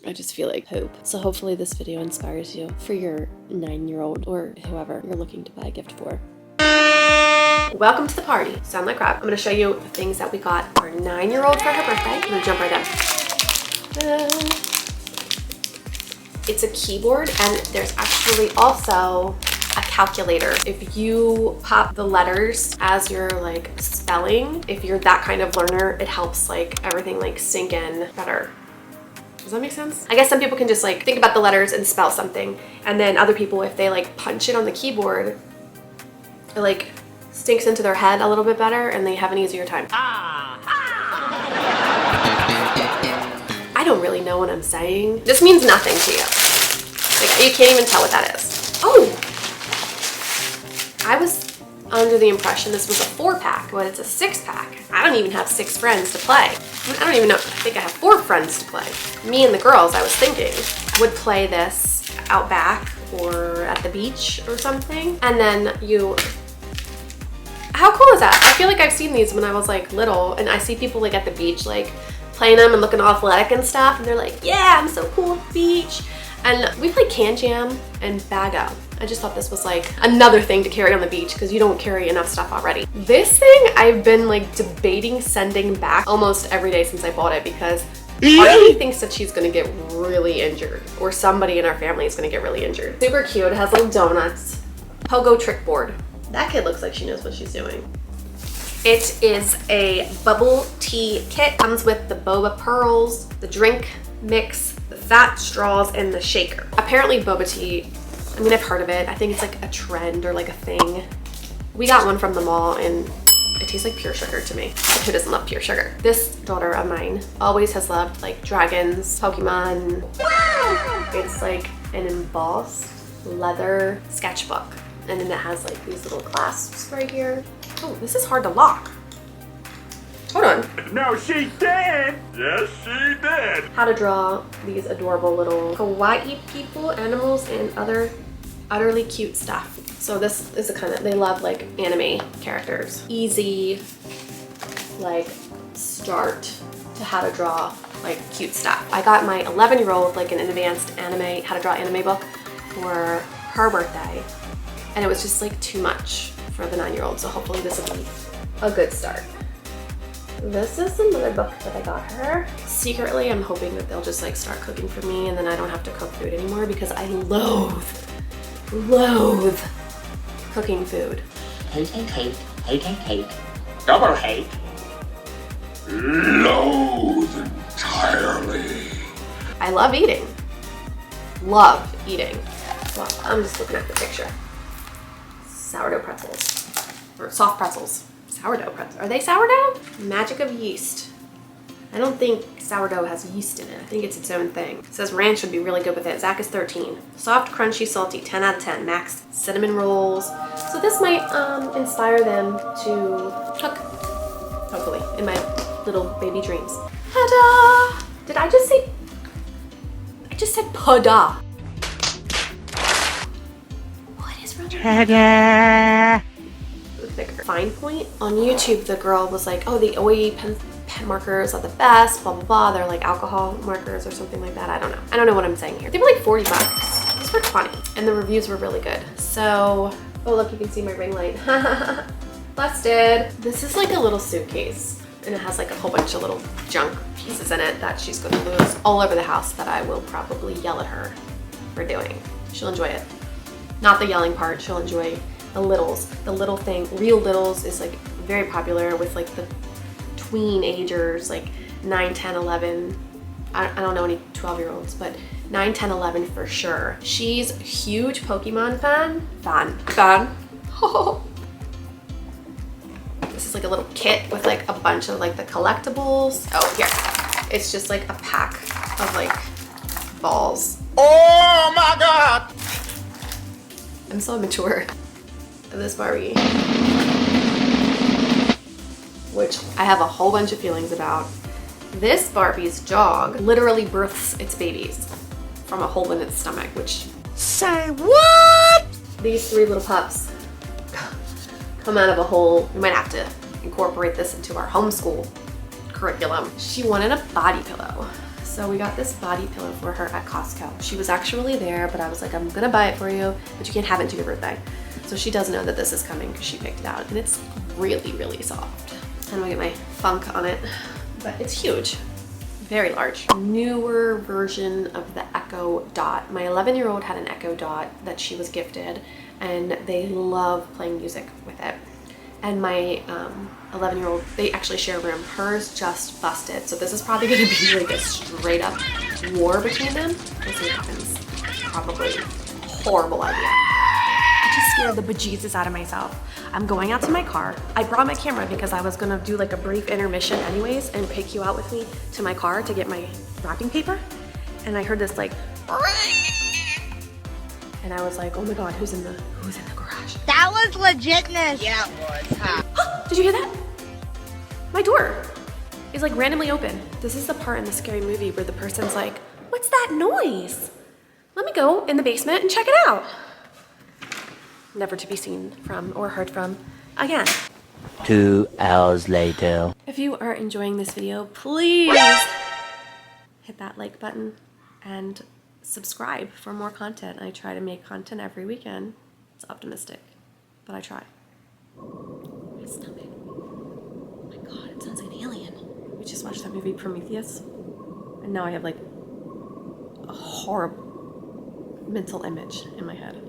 I just feel like poop. So hopefully this video inspires you for your 9-year-old or whoever you're looking to buy a gift for. Welcome to the party. Sound like crap. I'm gonna show you the things that we got our 9-year-old for her birthday. I'm gonna jump right in. It's a keyboard, and there's actually also a calculator. If you pop the letters as you're like spelling, if you're that kind of learner, it helps like everything like sink in better. Does that make sense? I guess some people can just like think about the letters and spell something, and then other people, if they like punch it on the keyboard, it like sinks into their head a little bit better and they have an easier time. I don't really know what I'm saying. This means nothing to you. Like, you can't even tell what that is. Oh! I was under the impression this was a 4-pack, but it's a 6-pack. I don't even have 6 friends to play. I don't even know, I think I have 4 friends to play. Me and the girls, I was thinking, would play this out back or at the beach or something. And then you, how cool is that? I feel like I've seen these when I was like little, and I see people like at the beach like playing them and looking all athletic and stuff, and they're like, yeah, I'm so cool at the beach. And we played Can Jam and Bago. I just thought this was like another thing to carry on the beach because you don't carry enough stuff already. This thing I've been like debating sending back almost every day since I bought it, because part of me thinks that she's gonna get really injured, or somebody in our family is gonna get really injured. Super cute, it has like donuts. Pogo trick board. That kid looks like she knows what she's doing. It is a bubble tea kit. Comes with the boba pearls, the drink mix, the fat straws, and the shaker. Apparently boba tea, I mean, I've heard of it. I think it's like a trend or like a thing. We got one from the mall and it tastes like pure sugar to me. But who doesn't love pure sugar? This daughter of mine always has loved like dragons, Pokemon. It's like an embossed leather sketchbook. And then it has like these little clasps right here. Oh, this is hard to lock. Hold on. No, she did! Yes, she did! How to draw these adorable little kawaii people, animals, and other utterly cute stuff. So this is a kind of, they love like anime characters. Easy, like, start to how to draw like cute stuff. I got my 11-year-old like an advanced anime, how to draw anime book for her birthday. And it was just like too much for the 9-year-old. So hopefully this will be a good start. This is another book that I got her. Secretly, I'm hoping that they'll just like start cooking for me and then I don't have to cook food anymore, because I loathe cooking food. Hate. Double hate. Loathe entirely. I love eating. Love eating. Well, I'm just looking at the picture. Sourdough pretzels. Or soft pretzels. Sourdough pretzels. Are they sourdough? Magic of yeast. I don't think sourdough has yeast in it. I think it's its own thing. It says ranch would be really good with it. Zach is 13. Soft, crunchy, salty, 10 out of 10. Max cinnamon rolls. So this might inspire them to cook, hopefully, in my little baby dreams. Ta-da! Did I just say, I just said pada. What is wrong with Ta-da! thicker. Fine point. On YouTube, the girl was like, oh, the OE pen markers are the best, blah, blah, blah. They're like alcohol markers or something like that. I don't know. I don't know what I'm saying here. They were like 40 bucks. These were funny. And the reviews were really good. So, oh, look, you can see my ring light. Busted. This is like a little suitcase, and it has like a whole bunch of little junk pieces in it that she's going to lose all over the house that I will probably yell at her for doing. She'll enjoy it. Not the yelling part. She'll enjoy the littles. The little thing, Real Littles is like very popular with like the tween agers, like 9, 10, 11. I don't know any 12-year-olds, but 9, 10, 11 for sure. She's a huge Pokemon fan. This is like a little kit with like a bunch of like the collectibles. Oh, here. It's just like a pack of like balls. Oh my God! I'm so immature. This Barbie, which I have a whole bunch of feelings about. This Barbie's dog literally births its babies from a hole in its stomach, which... Say what? These 3 little pups come out of a hole. We might have to incorporate this into our homeschool curriculum. She wanted a body pillow. So we got this body pillow for her at Costco. She was actually there, but I was like, I'm gonna buy it for you, but you can't have it until your birthday. So she does know that this is coming because she picked it out, and it's really, really soft. And I'll get my funk on it, but it's huge, very large. Newer version of the Echo Dot. My 11-year-old had an Echo Dot that she was gifted, and they love playing music with it. And my 11-year-old, they actually share a room. Hers just busted. So this is probably gonna be like a straight up war between them. We'll see what happens. Probably a horrible idea. I just scared the bejesus out of myself. I'm going out to my car. I brought my camera because I was gonna do like a brief intermission anyways and pick you out with me to my car to get my wrapping paper. And I heard this like, and I was like, oh my God, who's in the garage? That was legitness. Yeah, it was. Huh? Did you hear that? My door is like randomly open. This is the part in the scary movie where the person's like, what's that noise? Let me go in the basement and check it out. Never to be seen from or heard from again. 2 hours later. If you are enjoying this video, please hit that like button and subscribe for more content. I try to make content every weekend. It's optimistic, but I try. My stomach. Oh my God, it sounds like an alien. We just watched that movie Prometheus, and now I have like a horrible mental image in my head.